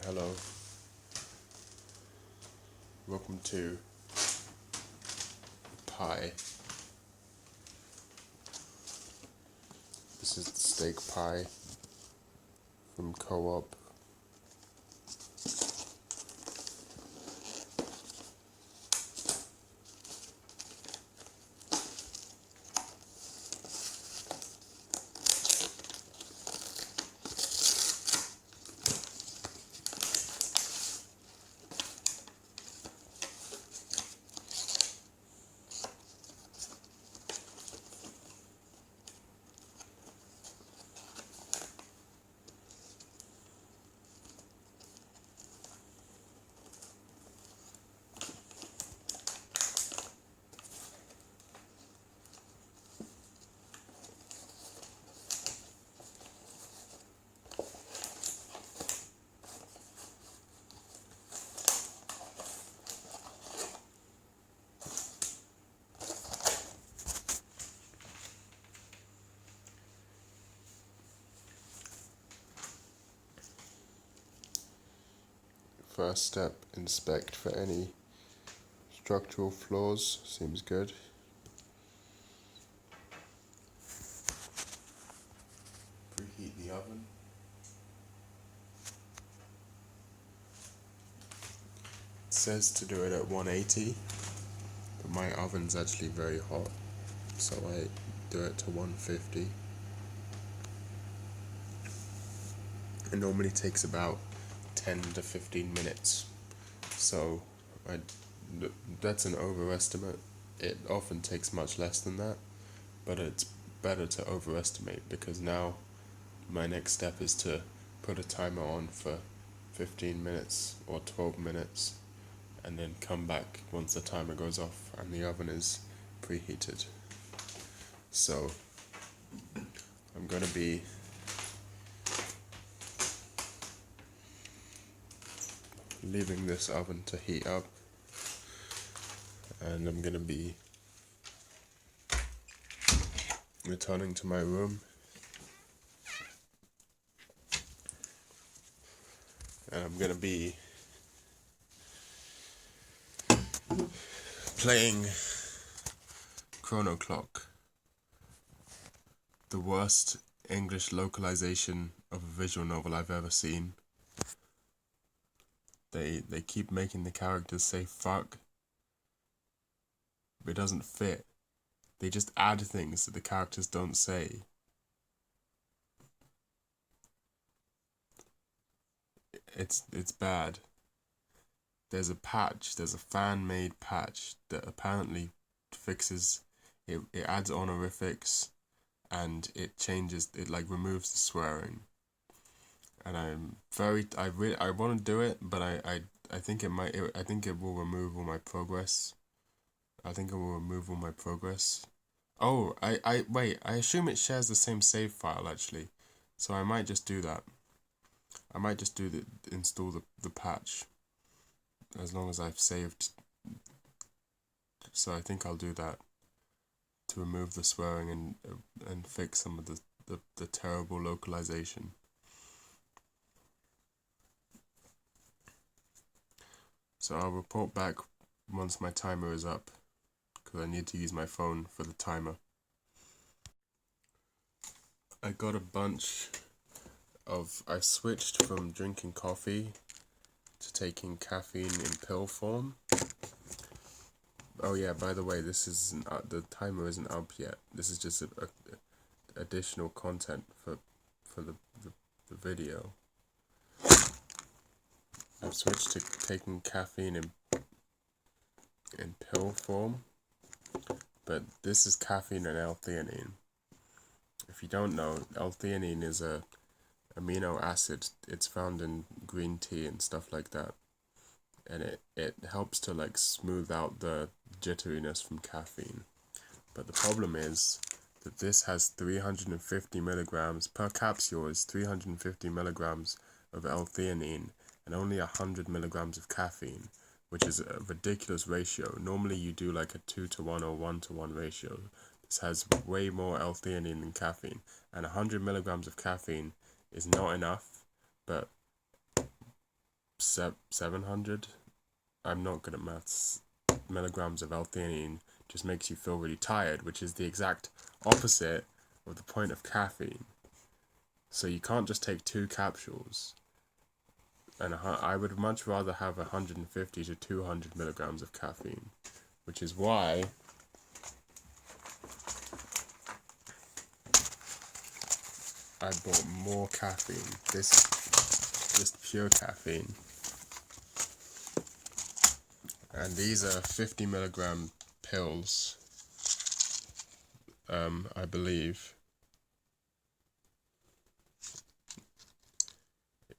Hello, welcome to Pie. This is the steak pie from Co-op. First step, inspect for any structural flaws. Seems good. Preheat the oven. It says to do it at 180, but my oven's actually very hot, so I do it to 150. It normally takes about 10 to 15 minutes, so that's an overestimate. It often takes much less than that, but it's better to overestimate because now my next step is to put a timer on for 15 minutes or 12 minutes and then come back once the timer goes off and the oven is preheated. So I'm going to be leaving this oven to heat up, and I'm going to be returning to my room, and I'm going to be playing Chrono Clock, the worst English localization of a visual novel I've ever seen. They keep making the characters say fuck, but it doesn't fit. They just add things that the characters don't say. It's bad. There's a fan-made patch that apparently fixes it. It adds honorifics, and it removes the swearing. And I want to do it, but I think I think it will remove all my progress. Oh, wait, I assume it shares the same save file actually, so I might just do that. I might just install the patch, as long as I've saved. So I think I'll do that to remove the swearing and fix some of the terrible localization. So I'll report back once my timer is up, because I need to use my phone for the timer. I switched from drinking coffee to taking caffeine in pill form. Oh yeah, by the way, this isn't the timer isn't up yet. This is just additional content for the video. I've switched to taking caffeine in pill form, but this is caffeine and L-theanine. If you don't know, L-theanine is a amino acid. It's found in green tea and stuff like that, and it helps to like smooth out the jitteriness from caffeine. But the problem is that this has 350 milligrams per capsule, is 350 milligrams of L-theanine and only 100 milligrams of caffeine, which is a ridiculous ratio. Normally you do like a 2-to-1 or 1-to-1 ratio. This has way more L-theanine than caffeine, and 100 milligrams of caffeine is not enough, but 700. I'm not good at maths. Milligrams of L-theanine just makes you feel really tired, which is the exact opposite of the point of caffeine. So you can't just take 2 capsules. And I would much rather have 150 to 200 milligrams of caffeine, which is why I bought more caffeine. This just pure caffeine. And these are 50 milligram pills, I believe.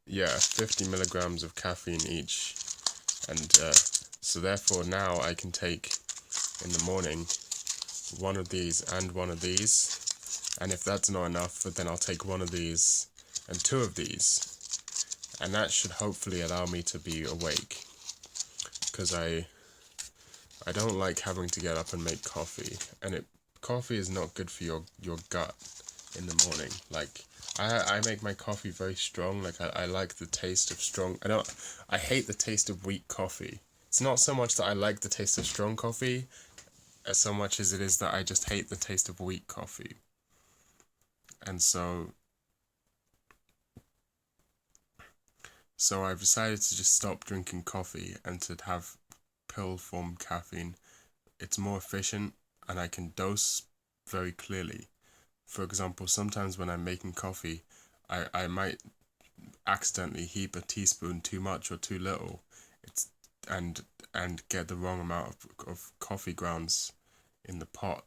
Yeah, 50 milligrams of caffeine each. And so therefore now I can take in the morning one of these and one of these. And if that's not enough, then I'll take one of these and 2 of these. And that should hopefully allow me to be awake. Because I don't like having to get up and make coffee. And coffee is not good for your gut in the morning. Like, I make my coffee very strong. Like, I like the taste of strong... I hate the taste of weak coffee. It's not so much that I like the taste of strong coffee, as so much as it is that I just hate the taste of weak coffee. And so I've decided to just stop drinking coffee and to have pill form caffeine. It's more efficient and I can dose very clearly. For example, sometimes when I'm making coffee, I might accidentally heap a teaspoon too much or too little. And get the wrong amount of coffee grounds in the pot.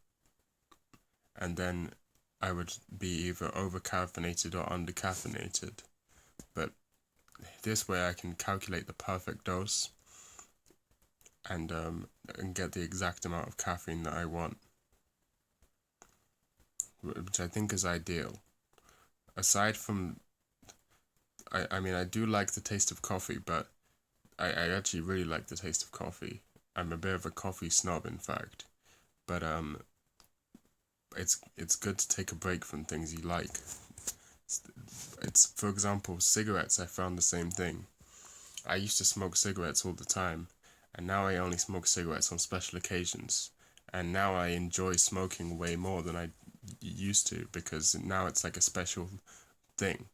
And then I would be either over-caffeinated or under-caffeinated. But this way I can calculate the perfect dose and get the exact amount of caffeine that I want, which I think is ideal. Aside from, I mean, I do like the taste of coffee, but I actually really like the taste of coffee. I'm a bit of a coffee snob, in fact. But it's good to take a break from things you like. It's for example, cigarettes. I found the same thing. I used to smoke cigarettes all the time, and now I only smoke cigarettes on special occasions. And now I enjoy smoking way more than I used to, because now it's like a special thing.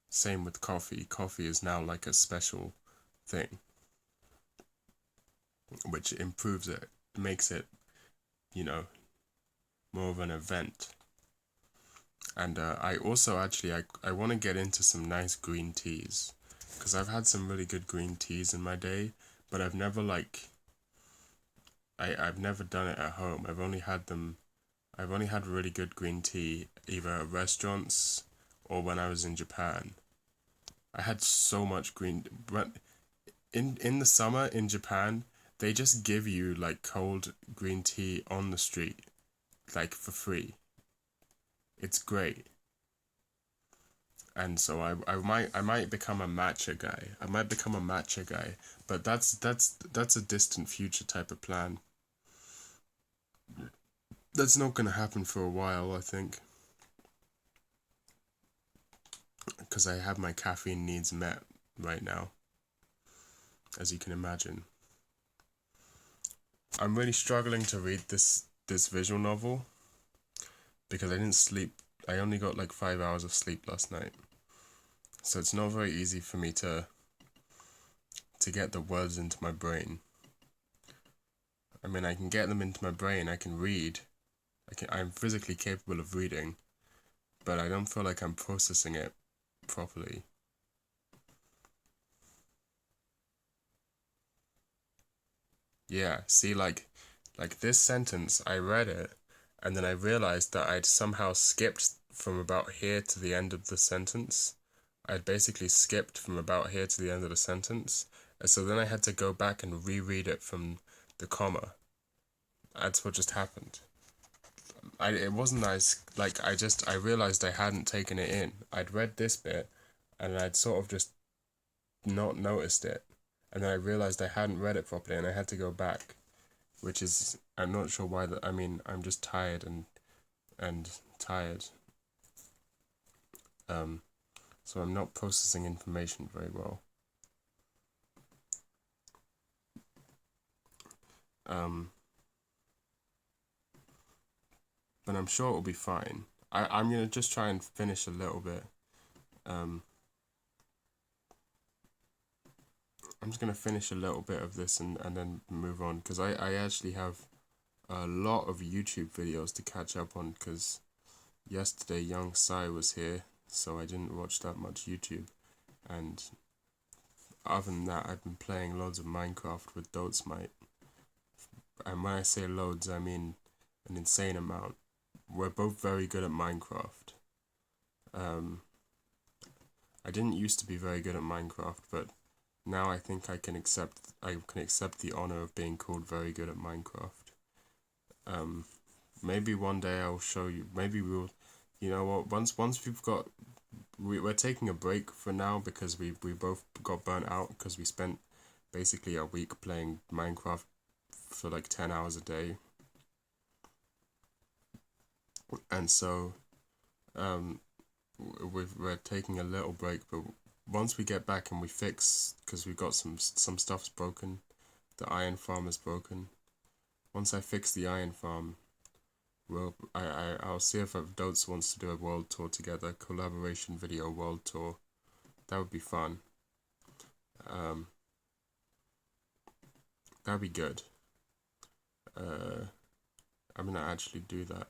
Same with coffee. Coffee is now like a special thing, which improves it, makes it, more of an event. And I also actually, I want to get into some nice green teas, because I've had some really good green teas in my day, but I've never I've never done it at home. I've only had really good green tea either at restaurants or when I was in Japan. I had so much in the summer in Japan, they just give you like cold green tea on the street, like for free. It's great. And so I might become a matcha guy. But that's a distant future type of plan. That's not going to happen for a while, I think, because I have my caffeine needs met right now, as you can imagine. I'm really struggling to read this visual novel because I didn't sleep. I only got like 5 hours of sleep last night, so it's not very easy for me to get the words into my brain. I mean, I can get them into my brain. I can read. I'm physically capable of reading, but I don't feel like I'm processing it properly. Yeah, see, like this sentence, I read it, and then I realized that I'd somehow skipped from about here to the end of the sentence. I'd basically skipped from about here to the end of the sentence, and so then I had to go back and reread it from the comma. That's what just happened. It wasn't nice. Like, I realized I hadn't taken it in. I'd read this bit, and I'd sort of just not noticed it. And then I realized I hadn't read it properly, and I had to go back. Which is, I'm not sure why I mean, I'm just tired and tired. So I'm not processing information very well. But I'm sure it'll be fine. I'm gonna just try and finish a little bit. I'm just gonna finish a little bit of this and then move on, because I actually have a lot of YouTube videos to catch up on, because yesterday young Sai was here, so I didn't watch that much YouTube, and other than that I've been playing loads of Minecraft with u0yknaht0n, and when I say loads I mean an insane amount. We're both very good at Minecraft. I didn't used to be very good at Minecraft, but now I think I can accept the honor of being called very good at Minecraft. Maybe one day I'll show you. Maybe we'll, you know what? Once we've got, we're taking a break for now because we both got burnt out because we spent basically a week playing Minecraft for like 10 hours a day. And so we're taking a little break, but once we get back and we fix, because we've got some stuff's broken, the iron farm is broken. Once I fix the iron farm, I'll see if u0yknaht0n wants to do a world tour together, collaboration video world tour. That would be fun. That'd be good. I'm gonna actually do that.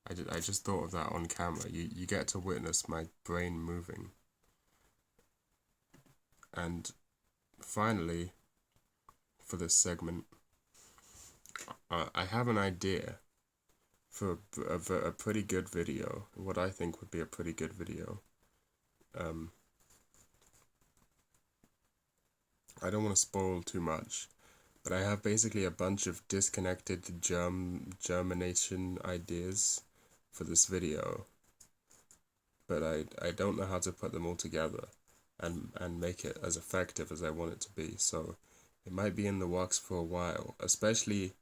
I just thought of that on camera. You get to witness my brain moving. And finally, for this segment, I have an idea for a pretty good video. What I think would be a pretty good video. I don't want to spoil too much, but I have basically a bunch of disconnected germination ideas for this video, but I don't know how to put them all together and make it as effective as I want it to be, so it might be in the works for a while, especially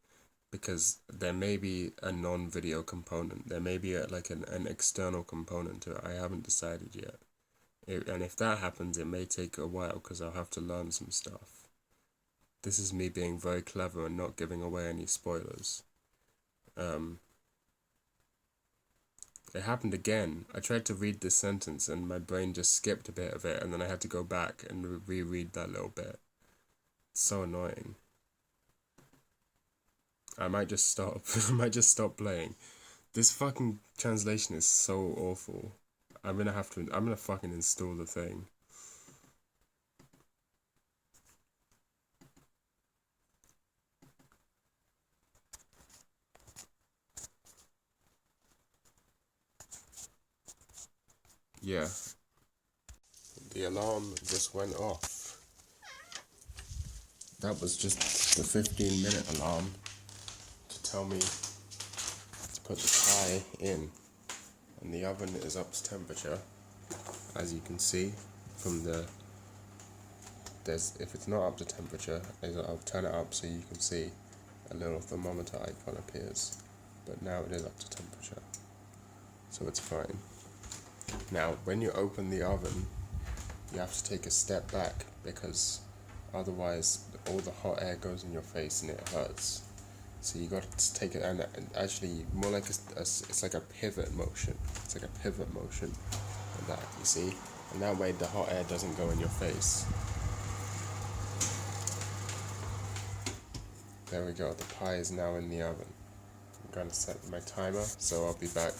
because there may be a non-video component, there may be like an external component to it. I haven't decided yet, and if that happens it may take a while because I'll have to learn some stuff. This is me being very clever and not giving away any spoilers. It happened again. I tried to read this sentence and my brain just skipped a bit of it, and then I had to go back and reread that little bit. It's so annoying. I might just stop. I might just stop playing. This fucking translation is so awful. I'm gonna fucking install the thing. Yeah. The alarm just went off. That was just the 15-minute alarm to tell me to put the pie in. And the oven is up to temperature, as you can see from if it's not up to temperature, I'll turn it up so you can see a little thermometer icon appears. But now it is up to temperature, so it's fine. Now, when you open the oven, you have to take a step back, because otherwise all the hot air goes in your face and it hurts. So you got to take it, and actually more like it's like a pivot motion. It's like a pivot motion, like that, you see? And that way the hot air doesn't go in your face. There we go, the pie is now in the oven. I'm going to set my timer, so I'll be back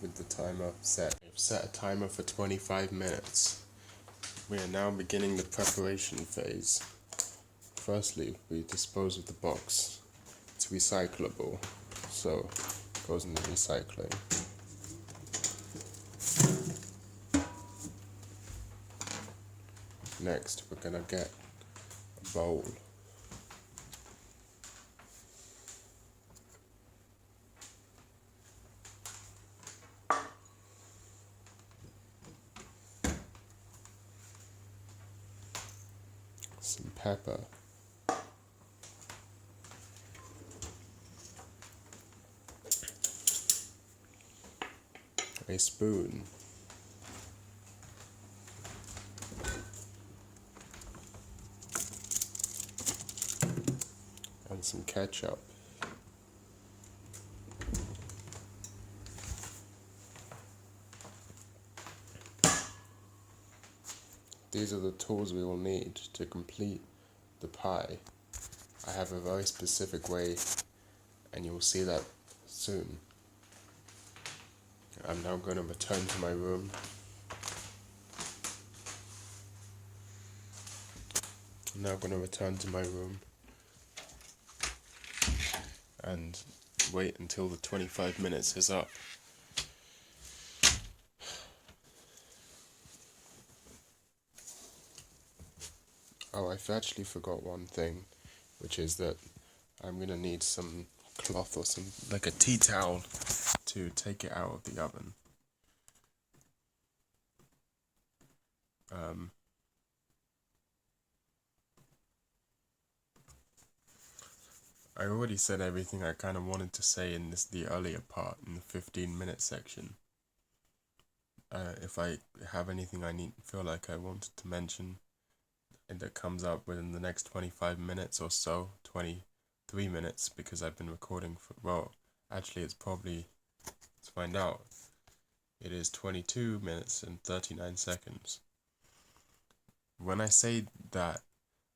with the timer set. I've set a timer for 25 minutes. We are now beginning the preparation phase. Firstly, we dispose of the box. It's recyclable, so it goes into recycling. Next, we're gonna get a bowl. Some pepper. A spoon. And some ketchup. these are the tools we will need to complete the pie. I have a very specific way, and you will see that soon. I'm now going to return to my room. And wait until the 25 minutes is up. Oh, I've actually forgot one thing, which is that I'm going to need some cloth or some, like a tea towel, to take it out of the oven. I already said everything I kind of wanted to say in the earlier part, in the 15-minute section. If I have anything feel like I wanted to mention, and that comes up within the next 25 minutes or so, 23 minutes, because I've been recording for, well, actually it's probably, let's find out. It is 22 minutes and 39 seconds. When I say that,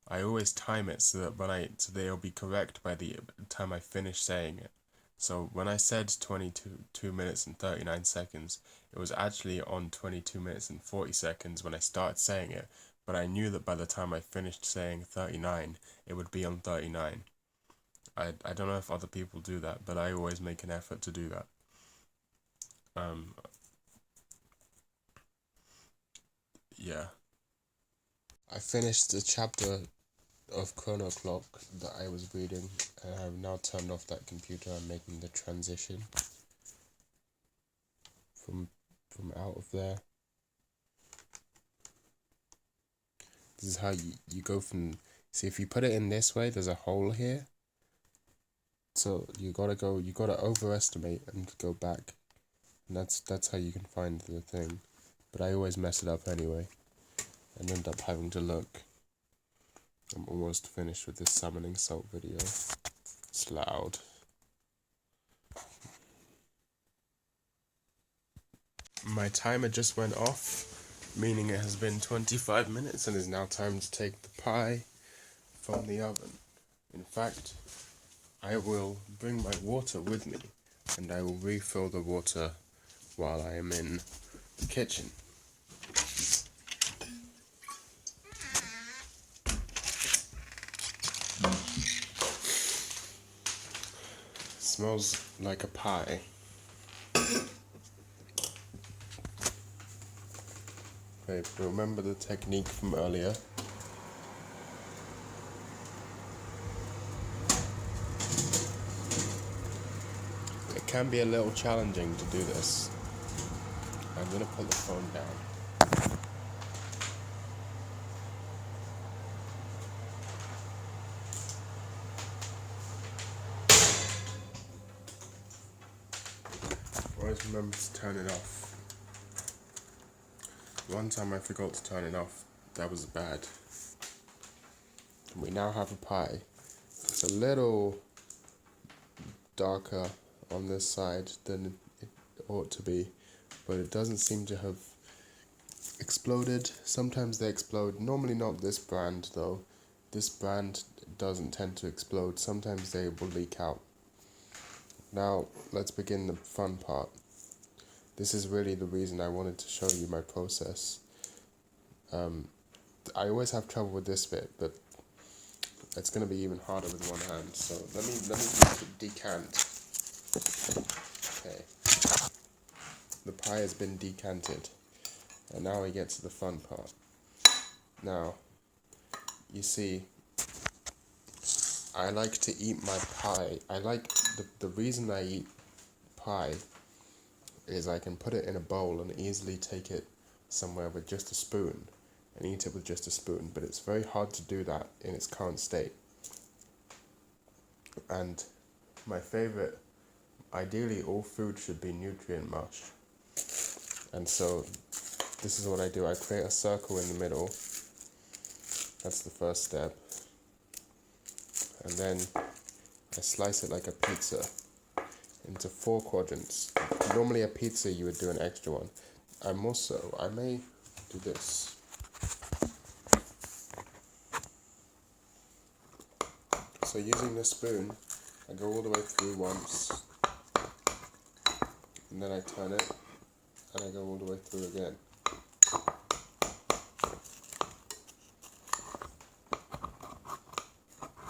I always time it so that so they'll be correct by the time I finish saying it. So when I said 22 minutes and 39 seconds, it was actually on 22 minutes and 40 seconds when I started saying it, but I knew that by the time I finished saying 39, it would be on 39. I don't know if other people do that, but I always make an effort to do that. Yeah. I finished the chapter of Chrono Clock that I was reading, and I've now turned off that computer. I'm making the transition from out of there. This is how you go from, see, if you put it in this way, there's a hole here, so you gotta overestimate and go back, and that's how you can find the thing. But I always mess it up anyway and end up having to look. I'm almost finished with this summoning salt video. It's loud. My timer just went off, meaning it has been 25 minutes and is now time to take the pie from the oven. In fact, I will bring my water with me, and I will refill the water while I am in the kitchen. Smells like a pie. Okay, remember the technique from earlier? It can be a little challenging to do this. I'm gonna put the phone down. Always remember to turn it off. One time I forgot to turn it off. That was bad. We now have a pie. It's a little darker on this side than it ought to be, but it doesn't seem to have exploded. Sometimes they explode. Normally not this brand though. This brand doesn't tend to explode. Sometimes they will leak out. Now let's begin the fun part. This is really the reason I wanted to show you my process. I always have trouble with this bit, but it's going to be even harder with one hand. So let me decant. Okay. The pie has been decanted, and now we get to the fun part. Now, you see, I like to eat my pie. The reason I eat pie is I can put it in a bowl and easily take it somewhere with just a spoon and eat it with just a spoon, but it's very hard to do that in its current state. And my favorite, ideally all food should be nutrient mush. And so this is what I do. I create a circle in the middle. That's the first step. And then I slice it like a pizza into 4 quadrants. Normally a pizza you would do an extra one. I may do this. So using the spoon, I go all the way through once, and then I turn it, and I go all the way through again.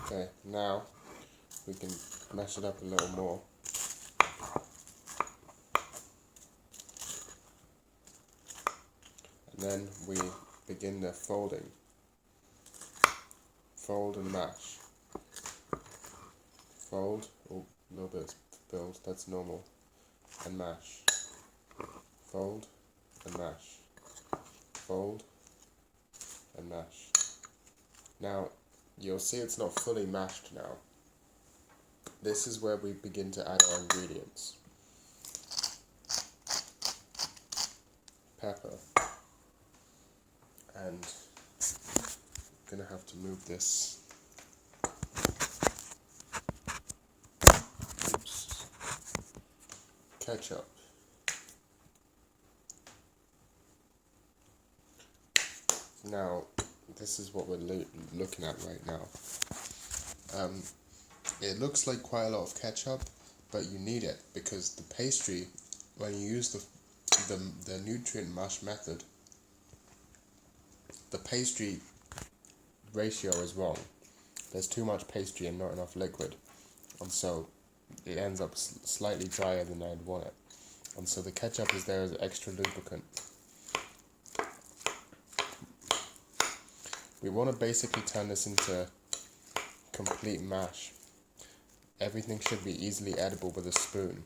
Okay, now we can mash it up a little more. And then we begin the folding. Fold and mash. Fold, oh, a little bit spilled, that's normal. And mash. Fold and mash. Fold and mash. Now, you'll see it's not fully mashed now. This is where we begin to add our ingredients. Pepper. And I'm gonna have to move this. Oops. Ketchup. Now, this is what we're looking at right now. It looks like quite a lot of ketchup, but you need it because the pastry, when you use the nutrient mash method, the pastry ratio is wrong. There's too much pastry and not enough liquid, and so it ends up slightly drier than I'd want it. And so the ketchup is there as extra lubricant. We want to basically turn this into complete mash. Everything should be easily edible with a spoon.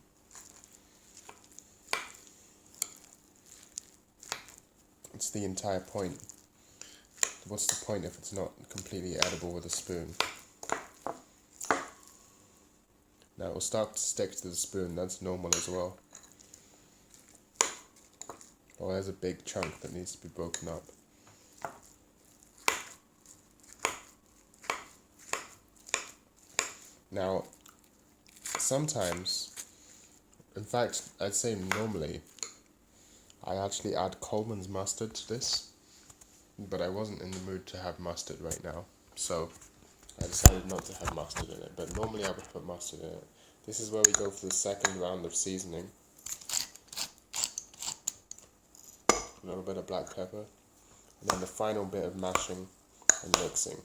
It's the entire point. What's the point if it's not completely edible with a spoon? Now it will start to stick to the spoon, that's normal as well. Oh, there's a big chunk that needs to be broken up. Now, sometimes, in fact, I'd say normally, I actually add Coleman's mustard to this, but I wasn't in the mood to have mustard right now, so I decided not to have mustard in it, but normally I would put mustard in it. This is where we go for the second round of seasoning. A little bit of black pepper, and then the final bit of mashing and mixing.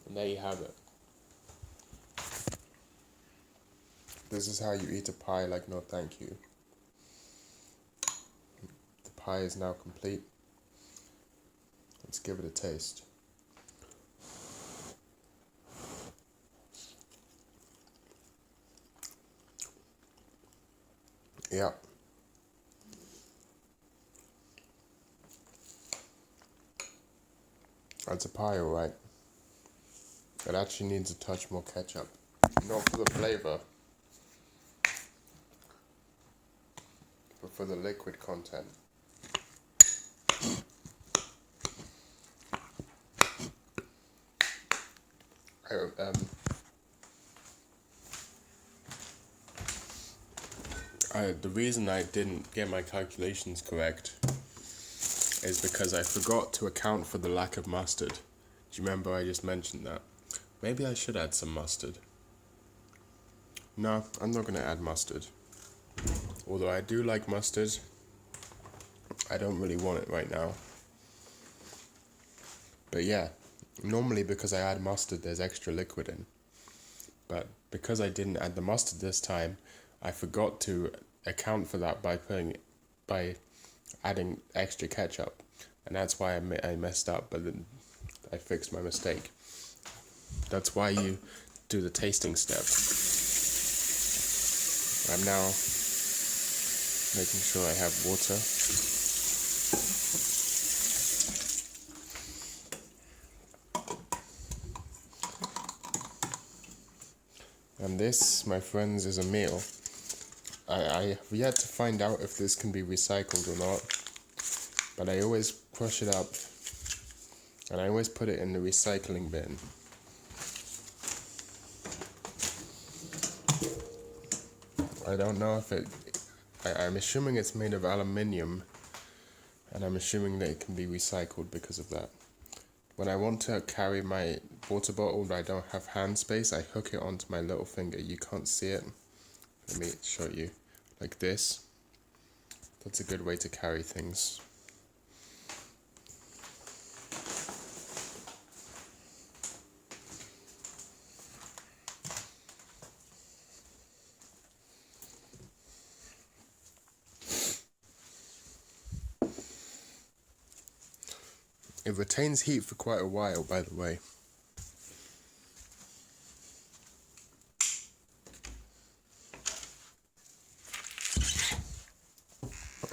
And there you have it. This is how you eat a pie like no thank you. The pie is now complete. Let's give it a taste. Yeah. That's a pie, alright. It actually needs a touch more ketchup. Not for the flavor, but for the liquid content. The reason I didn't get my calculations correct is because I forgot to account for the lack of mustard. Do you remember I just mentioned that? Maybe I should add some mustard. No, I'm not going to add mustard. Although I do like mustard, I don't really want it right now. But yeah, normally because I add mustard there's extra liquid in. But because I didn't add the mustard this time, I forgot to account for that by adding extra ketchup. And that's why I messed up, but then I fixed my mistake. That's why you do the tasting step. I'm now making sure I have water. And this, my friends, is a meal. I have yet to find out if this can be recycled or not, but I always crush it up and I always put it in the recycling bin. I don't know if I'm assuming it's made of aluminium, and I'm assuming that it can be recycled because of that. When I want to carry my water bottle but I don't have hand space, I hook it onto my little finger. You can't see it. Let me show you. Like this. That's a good way to carry things. It retains heat for quite a while, by the way.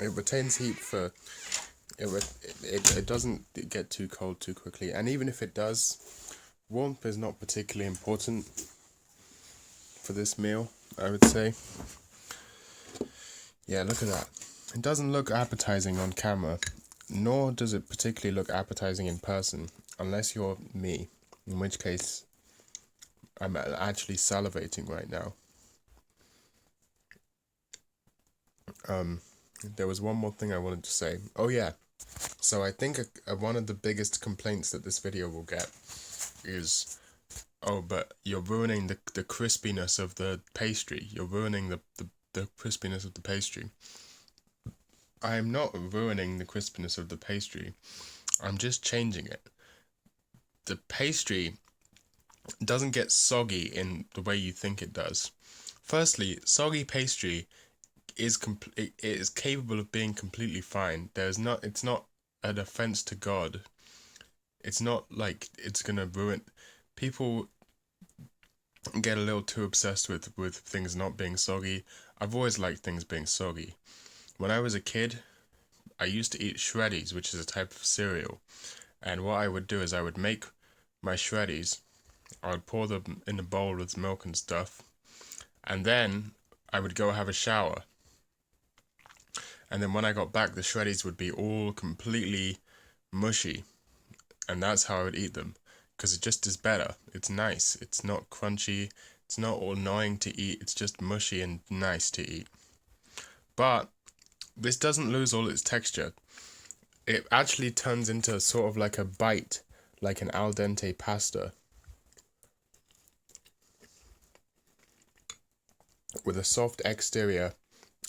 It retains heat for... It doesn't get too cold too quickly. And even if it does, warmth is not particularly important for this meal, I would say. Yeah, look at that. It doesn't look appetizing on camera, nor does it particularly look appetizing in person, unless you're me, in which case I'm actually salivating right now. There was one more thing I wanted to say. Oh yeah, so I think one of the biggest complaints that this video will get is, oh, but you're ruining the crispiness of the pastry. You're ruining the crispiness of the pastry. I am not ruining the crispiness of the pastry. I'm just changing it. The pastry doesn't get soggy in the way you think it does. Firstly, soggy pastry is capable of being completely fine. It's not an offense to God. It's not like it's gonna ruin. People get a little too obsessed with things not being soggy. I've always liked things being soggy. When I was a kid, I used to eat shreddies, which is a type of cereal. And what I would do is I would make my shreddies, I would pour them in a bowl with milk and stuff, and then I would go have a shower. And then when I got back, the shreddies would be all completely mushy, and that's how I would eat them, because it just is better. It's nice. It's not crunchy. It's not all annoying to eat. It's just mushy and nice to eat. But this doesn't lose all its texture. It actually turns into sort of like a bite, like an al dente pasta, with a soft exterior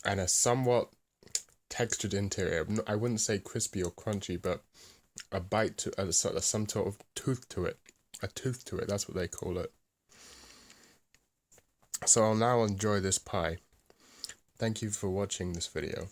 and a somewhat textured interior. I wouldn't say crispy or crunchy, but a bite to some sort of tooth to it. A tooth to it, that's what they call it. So I'll now enjoy this pie. Thank you for watching this video.